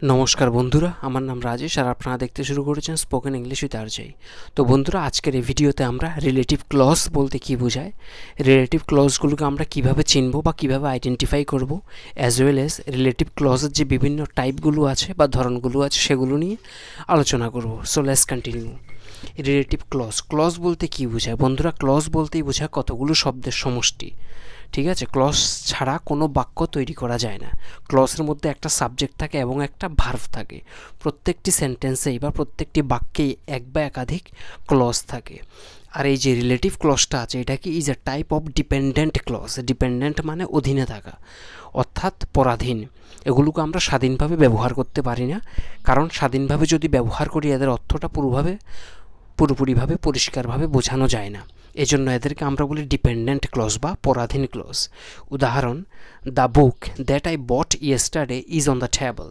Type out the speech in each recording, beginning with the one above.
নমস্কার বন্ধুরা, আমার নাম রাজেশ আর আপনারা দেখতে শুরু করেছেন স্পোকেন ইংলিশ উইথ আরজে। তো বন্ধুরা, আজকের এই ভিডিওতে আমরা রিলেটিভ ক্লজ বলতে কী বোঝায়, রিলেটিভ ক্লজগুলোকে আমরা কিভাবে চিনব বা কিভাবে আইডেন্টিফাই করব, অ্যাজ ওয়েল এজ রিলেটিভ ক্লজের যে বিভিন্ন টাইপগুলো আছে বা ধরনগুলো আছে সেগুলো নিয়ে আলোচনা করব। So let's continue. Relative clause বলতে কী বোঝায় বন্ধুরা? ক্লজ বলতেই বোঝায় কতগুলো শব্দের সমষ্টি। ঠিক আছে, ক্লজ ছাড়া কোনো বাক্য তৈরি করা যায় না। ক্লজের মধ্যে একটা সাবজেক্ট থাকে এবং একটা ভার্ব থাকে। প্রত্যেকটি সেন্টেন্সেই বা প্রত্যেকটি বাক্যেই এক বা একাধিক ক্লজ থাকে। আর এই যে রিলেটিভ ক্লজটা আছে, এটা কি is a type of dependent clause. Dependent মানে অধীনে থাকা, অর্থাৎ পরাধীন। এগুলোকে আমরা স্বাধীনভাবে ব্যবহার করতে পারি না, কারণ স্বাধীনভাবে যদি ব্যবহার করি এদের অর্থটা পুরোপুরিভাবে পরিষ্কারভাবে বোঝানো যায় না। এজন্য এদেরকে আমরা বলি ডিপেন্ডেন্ট ক্লজ বা পরাধীন ক্লজ। উদাহরণ, the book that I bought yesterday is on the table.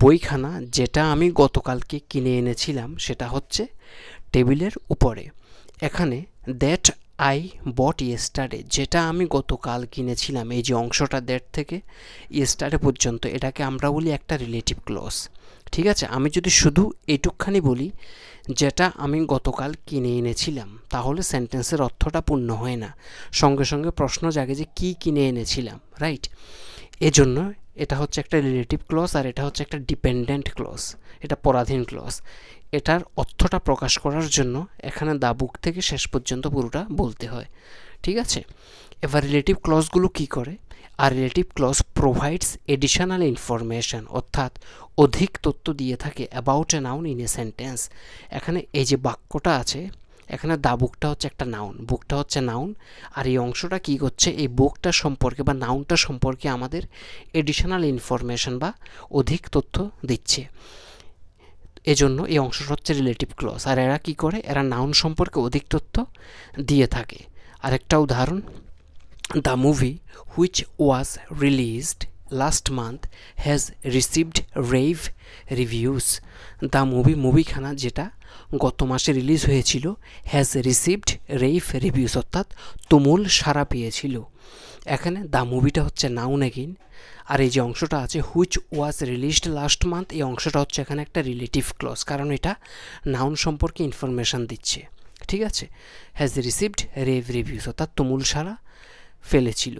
বইখানা যেটা আমি গতকালকে কিনে এনেছিলাম সেটা হচ্ছে টেবিলের উপরে। এখানে দ্যাট আই বট ইয়েস্টারডে, যেটা আমি গতকাল কিনেছিলাম, এই যে অংশটা দ্যাট থেকে ইয়েস্টারডে পর্যন্ত, এটাকে আমরা বলি একটা রিলেটিভ ক্লজ। ঠিক আছে, আমি যদি শুধু এইটুকখানি বলি যেটা আমি গতকাল কিনে এনেছিলাম, তাহলে সেন্টেন্সের অর্থটা পূর্ণ হয় না। সঙ্গে সঙ্গে প্রশ্ন জাগে যে কী কিনে এনেছিলাম, রাইট? এজন্য এটা হচ্ছে একটা রিলেটিভ ক্লজ আর এটা হচ্ছে একটা ডিপেন্ডেন্ট ক্লজ, এটা পরাধীন ক্লজ। এটার অর্থটা প্রকাশ করার জন্য এখানে দা বুক থেকে শেষ পর্যন্ত পুরোটা বলতে হয়। ঠিক আছে, এবার রিলেটিভ ক্লজগুলো কী করে? আর relative clause provides additional information, অর্থাৎ অধিক তথ্য দিয়ে থাকে about a noun in a sentence. এখানে এই যে বাক্যটা আছে, এখানে দা বুকটা হচ্ছে একটা নাউন, বুকটা হচ্ছে নাউন, আর এই অংশটা কী করছে, এই বুকটা সম্পর্কে বা নাউনটা সম্পর্কে আমাদের এডিশনাল ইনফরমেশন বা অধিক তথ্য দিচ্ছে। এজন্য এই অংশটা হচ্ছে রিলেটিভ ক্লজ। আর এরা কী করে? এরা নাউন সম্পর্কে অধিক তথ্য দিয়ে থাকে। আরেকটা উদাহরণ, the movie which was released last month has received rave reviews. The মুভিখানা যেটা গত মাসে রিলিজ হয়েছিল, হ্যাজ রিসিভড রেভ রিভিউস, অর্থাৎ তুমুল সাড়া পেয়েছিল। এখানে দ্য মুভিটা হচ্ছে নাউন এগেইন, আর এই যে অংশটা আছে which was released last month, এই অংশটা হচ্ছে এখানে একটা রিলেটিভ ক্লজ, কারণ এটা নাউন সম্পর্কে ইনফরমেশান দিচ্ছে। ঠিক আছে, হ্যাজ রিসিভড রেভ রিভিউস, অর্থাৎ তুমুল সাড়া ফেলেছিল।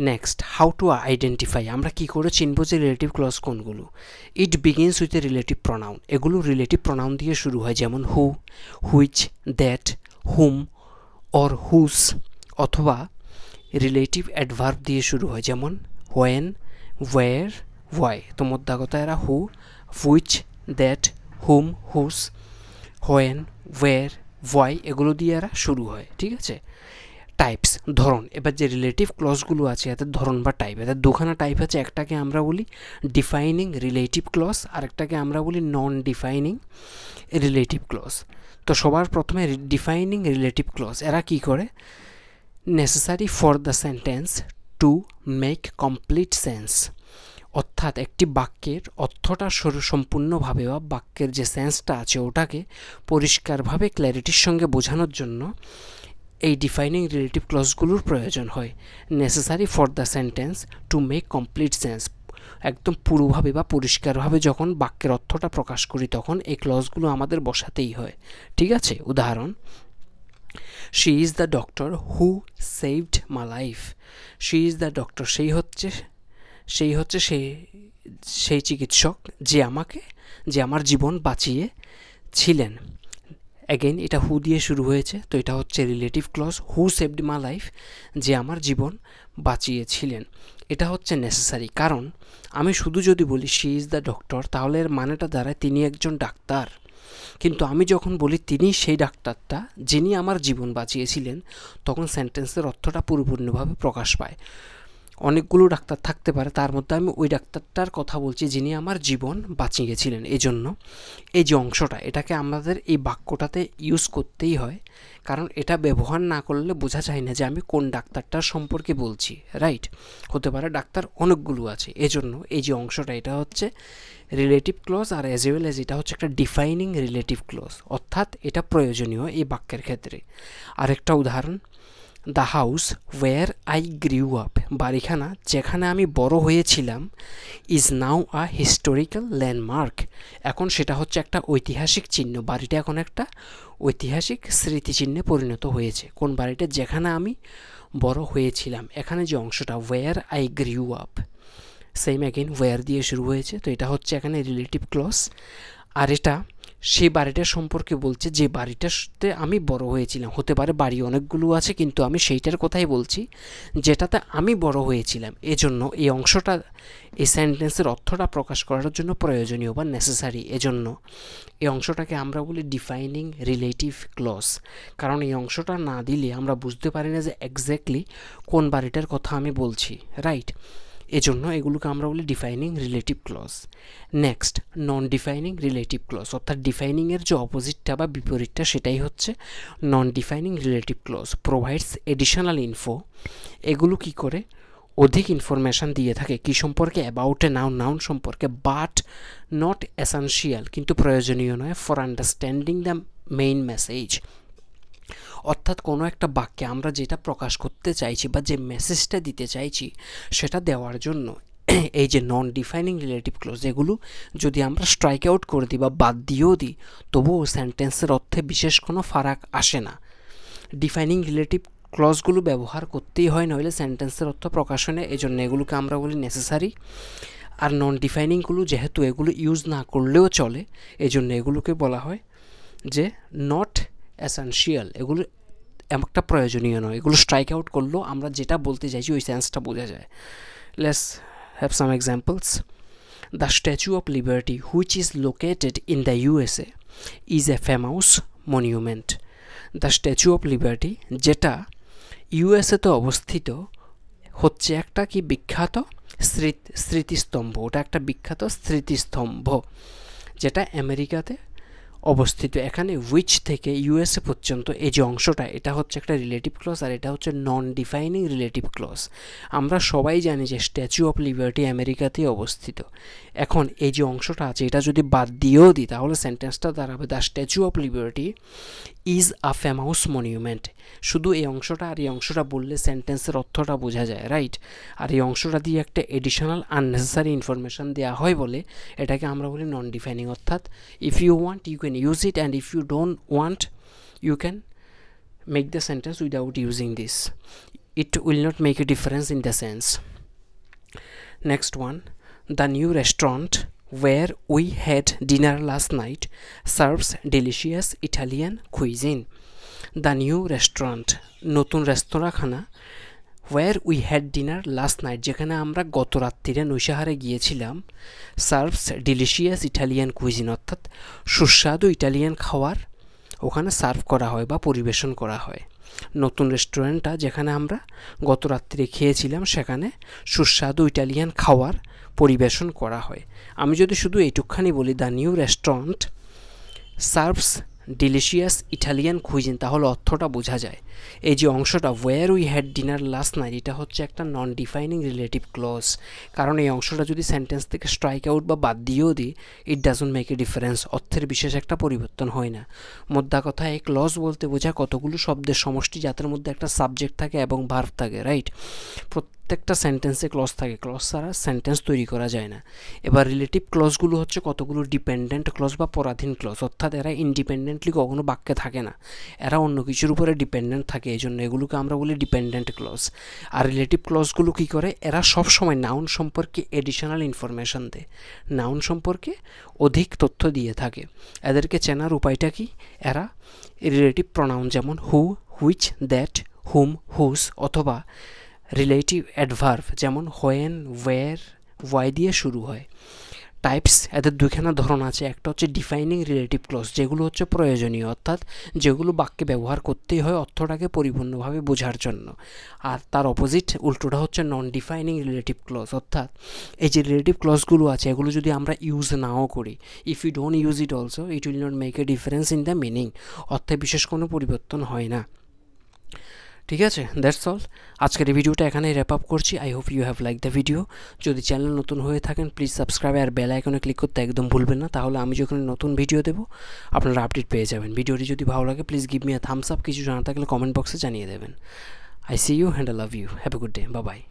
নেক্সট, হাউ টু আইডেন্টিফাই, আমরা কী করে চিনব যে রিলেটিভ ক্লজ কোনগুলো? It begins with a relative pronoun. এগুলো রিলেটিভ প্রনাউন দিয়ে শুরু হয়, যেমন who, which, that, whom or whose. অথবা রিলেটিভ অ্যাডভার্ব দিয়ে শুরু হয়, যেমন হোয়েন, ওয়ের, ওয়াই। তো মোদ্দাকথা এরা হু, হুইচ, দ্যাট, হুম, হুস, হোয়েন, ওয়ের, ওয়াই এগুলো দিয়ে এরা শুরু হয়। ঠিক আছে, টাইপস, ধরন। এবার যে রিলেটিভ ক্লজগুলো আছে এদের ধরন বা টাইপ, এদের দুখানা টাইপ আছে। একটাকে আমরা বলি ডিফাইনিং রিলেটিভ ক্লজ, আর একটাকে আমরা বলি নন ডিফাইনিং রিলেটিভ ক্লজ। তো সবার প্রথমে ডিফাইনিং রিলেটিভ ক্লজ, এরা কী করে? Necessary for the sentence to make complete sense, অর্থাৎ একটি বাক্যের অর্থটা সম্পূর্ণভাবে বা বাক্যের যে সেন্সটা আছে ওটাকে পরিষ্কারভাবে ক্ল্যারিটির সঙ্গে বোঝানোর জন্য এই ডিফাইনিং রিলেটিভ ক্লজগুলোর প্রয়োজন হয়। Necessary for the sentence to make complete sense, একদম পুরোভাবে বা পরিষ্কারভাবে যখন বাক্যের অর্থটা প্রকাশ করি তখন এই ক্লজগুলো আমাদের বসাতেই হয়। ঠিক আছে, উদাহরণ, she is the doctor who saved my life. She is the doctor, সেই হচ্ছে সেই চিকিৎসক যে আমার জীবন বাঁচিয়েছিলেন। অ্যাগেন এটা হু দিয়ে শুরু হয়েছে, তো এটা হচ্ছে relative clause. Who saved my life, যে আমার জীবন বাঁচিয়েছিলেন। এটা হচ্ছে নেসেসারি, কারণ আমি শুধু যদি বলি শি ইজ দ্য ডক্টর, তাহলে এর মানেটা দাঁড়ায় তিনি একজন ডাক্তার। কিন্তু আমি যখন বলি তিনি সেই ডাক্তারটা যিনি আমার জীবন বাঁচিয়েছিলেন, তখন সেন্টেন্সের অর্থটা পরিপূর্ণভাবে প্রকাশ পায়। অনেকগুলো ডাক্তার থাকতে পারে, তার মধ্যে আমি ওই ডাক্তারটার কথা বলছি যিনি আমার জীবন বাঁচিয়েছিলেন। এজন্য এই যে অংশটা, এটাকে আমাদের এই বাক্যটাতে ইউজ করতেই হয়, কারণ এটা ব্যবহার না করলে বোঝা যায় না যে আমি কোন ডাক্তারটার সম্পর্কে বলছি। রাইট, হতে পারে ডাক্তার অনেকগুলো আছে। এজন্য এই যে অংশটা, এটা হচ্ছে রিলেটিভ ক্লজ, আর অ্যাজ ওয়েল এজ এটা হচ্ছে একটা ডিফাইনিং রিলেটিভ ক্লজ, অর্থাৎ এটা প্রয়োজনীয় এই বাক্যের ক্ষেত্রে। আরেকটা উদাহরণ, the house where I grew up, বাড়িখানা যেখানে আমি বড় হয়েছিলাম, is now a historical landmark, এখন সেটা হচ্ছে একটা ঐতিহাসিক চিহ্ন। বাড়িটা এখন একটা ঐতিহাসিক স্মৃতিচিহ্নে পরিণত হয়েছে। কোন বাড়িটা? যেখানে আমি বড় হয়েছিলাম। এখানে যে অংশটা where I grew up, same again where দিয়ে শুরু হয়েছে, তো এটা হচ্ছে এখানে রিলেটিভ ক্লজ। আর এটা সেই বাড়িটার সম্পর্কে বলছে যে বাড়িটাতে আমি বড় হয়েছিলাম। হতে পারে বাড়ি অনেকগুলো আছে, কিন্তু আমি সেইটার কথাই বলছি যেটাতে আমি বড় হয়েছিলাম। এজন্য এই অংশটা এই সেন্টেন্সের অর্থটা প্রকাশ করার জন্য প্রয়োজনীয় বা নেসেসারি। এজন্য এই অংশটাকে আমরা বলি ডিফাইনিং রিলেটিভ ক্লজ, কারণ এই অংশটা না দিলে আমরা বুঝতে পারি না যে এক্স্যাক্টলি কোন বাড়িটার কথা আমি বলছি, রাইট? এজন্য এগুলোকে আমরা বলি defining relative clause. Next, non defining relative clause, অর্থাৎ ডিফাইনিংয়ের যে অপোজিটটা বা বিপরীতটা সেটাই হচ্ছে non defining relative clause. Provides additional info, এগুলো কি করে? অধিক ইনফরমেশান দিয়ে থাকে কি সম্পর্কে? অ্যাবাউট এ নাউন, নাউন সম্পর্কে, বাট নট এসেনশিয়াল, কিন্তু প্রয়োজনীয় নয়, for understanding the main message. অর্থাৎ কোনো একটা বাক্যে আমরা যেটা প্রকাশ করতে চাইছি বা যে মেসেজটা দিতে চাইছি সেটা দেওয়ার জন্য এই যে নন ডিফাইনিং রিলেটিভ ক্লজ, এগুলো যদি আমরা স্ট্রাইক আউট করে দিই বা বাদ দিয়েও দিই, তবুও সেন্টেন্সের অর্থে বিশেষ কোনো ফারাক আসে না। ডিফাইনিং রিলেটিভ ক্লজগুলো ব্যবহার করতেই হয়, নইলে সেন্টেন্সের অর্থ প্রকাশনে, এই জন্য এগুলোকে আমরা বলি নেসেসারি। আর নন ডিফাইনিংগুলো যেহেতু এগুলো ইউজ না করলেও চলে, এই জন্য এগুলোকে বলা হয় যে নট এসেনশিয়াল, এগুলো একটা প্রয়োজনীয় নয়। এগুলো স্ট্রাইক আউট করলেও আমরা যেটা বলতে চাইছি ওই সেন্সটা বোঝা যায়। Let's have some examples. The Statue of Liberty which is located in the USA is a famous monument. The Statue of Liberty, যেটা USA-তে অবস্থিত, হচ্ছে একটা কি বিখ্যাত স্মৃতিস্তম্ভ। ওটা একটা বিখ্যাত স্মৃতিস্তম্ভ যেটা আমেরিকাতে অবস্থিত। এখানে উইচ থেকে USA পর্যন্ত এই যে অংশটা, এটা হচ্ছে একটা রিলেটিভ ক্লজ, আর এটা হচ্ছে নন ডিফাইনিং রিলেটিভ ক্লজ। আমরা সবাই জানি যে স্ট্যাচু অফ লিবার্টি আমেরিকাতেই অবস্থিত। এখন এই যে অংশটা আছে, এটা যদি বাদ দিয়েও দিই তাহলে সেন্টেন্সটা দাঁড়াবে the Statue of Liberty is a famous monument. শুধু এই অংশটা আর এই অংশটা বললে সেন্টেন্সের অর্থটা বোঝা যায়, রাইট? আর এই অংশটা দিয়ে একটা এডিশনাল আননেসেসারি ইনফরমেশান দেওয়া হয় বলে এটাকে আমরা বলি নন ডিফাইনিং। অর্থাৎ if you want you can use it, and if you don't want you can make the sentence without using this. It will not make a difference in the sense. Next one, the new restaurant where we had dinner last night serves delicious Italian cuisine. The new restaurant, নতুন রেস্তোরাঁখানা, where we had dinner last night, যেখানে আমরা গত রাত্রিরে নৈশাহারে গিয়েছিলাম, serves delicious Italian cuisine, অর্থাৎ সুস্বাদু Italian খাবার ওখানে সার্ভ করা হয় বা পরিবেশন করা হয়। নতুন রেস্টুরেন্টটা যেখানে আমরা গত রাত্রে খেয়েছিলাম সেখানে সুস্বাদু ইটালিয়ান খাবার পরিবেশন করা হয়। আমি যদি শুধু এইটুকখানি বলি the new restaurant serves delicious Italian cuisine, তাহলে অর্থটা বোঝা যায়। এই যে অংশটা where we had dinner last night, এটা হচ্ছে একটা নন ডিফাইনিং রিলেটিভ ক্লজ, কারণ এই অংশটা যদি সেন্টেন্স থেকে স্ট্রাইক আউট বা বাদ দিয়েও দিই, it doesn't make a difference, অর্থের বিশেষ একটা পরিবর্তন হয় না। মোদ্দা কথা, এই ক্লজ বলতে বোঝা কতগুলো শব্দের সমষ্টি যাদের মধ্যে একটা সাবজেক্ট থাকে এবং ভার্ব থাকে, রাইট? প্রত্যেকটা সেন্টেন্সে ক্লজ থাকে, ক্লজ ছাড়া সেন্টেন্স তৈরি করা যায় না। এবার রিলেটিভ ক্লজগুলো হচ্ছে কতগুলো ডিপেন্ডেন্ট ক্লজ বা পরাধীন ক্লজ, অর্থাৎ এরা ইন্ডিপেন্ডেন্টলি কখনো বাক্যে থাকে না, এরা অন্য কিছুর উপরে ডিপেন্ডেন্ট থাকে, এই জন্য এগুলোকে আমরা বলি ডিপেন্ডেন্ট ক্লজ। আর রিলেটিভ ক্লজগুলো কী করে, এরা সবসময় নাউন সম্পর্কে এডিশনাল ইনফরমেশান দেয়, নাউন সম্পর্কে অধিক তথ্য দিয়ে থাকে। এদেরকে চেনার উপায়টা কি, এরা রিলেটিভ প্রনাউন যেমন হু, হুইচ, দ্যাট, হুম, হুস, অথবা রিলেটিভ অ্যাডভার্ব যেমন হোয়েন, ওয়্যার, ওয়াই দিয়ে শুরু হয়। টাইপস, এদের দুইখানা ধরন আছে, একটা হচ্ছে ডিফাইনিং রিলেটিভ ক্লজ, যেগুলো হচ্ছে প্রয়োজনীয়, অর্থাৎ যেগুলো বাক্যে ব্যবহার করতেই হয় অর্থটাকে পরিপূর্ণভাবে বোঝার জন্য। আর তার অপোজিট উল্টোটা হচ্ছে নন ডিফাইনিং রিলেটিভ ক্লজ, অর্থাৎ এই যে রিলেটিভ ক্লজগুলো আছে এগুলো যদি আমরা ইউজ নাও করি, if you don't use it also it will not make a difference in the meaning, অর্থে বিশেষ কোনো পরিবর্তন হয় না। ঠিক আছে, দ্যাটস অল। আজকের এই ভিডিওটা এখানেই র্যাপ আপ করছি। I hope you have like the video. যদি চ্যানেল নতুন হয়ে থাকেন প্লিজ সাবস্ক্রাইব আর বেল আইকনে ক্লিক করতে একদম ভুলবেন না, তাহলে আমি যখন নতুন ভিডিও দেবো আপনারা আপডেট পেয়ে যাবেন। ভিডিওটি যদি ভালো লাগে please give me a Thums up, কিছু জানা থাকলে কমেন্ট বক্সে জানিয়ে দেবেন। I see you and I love you. Have a good day. Bye bye.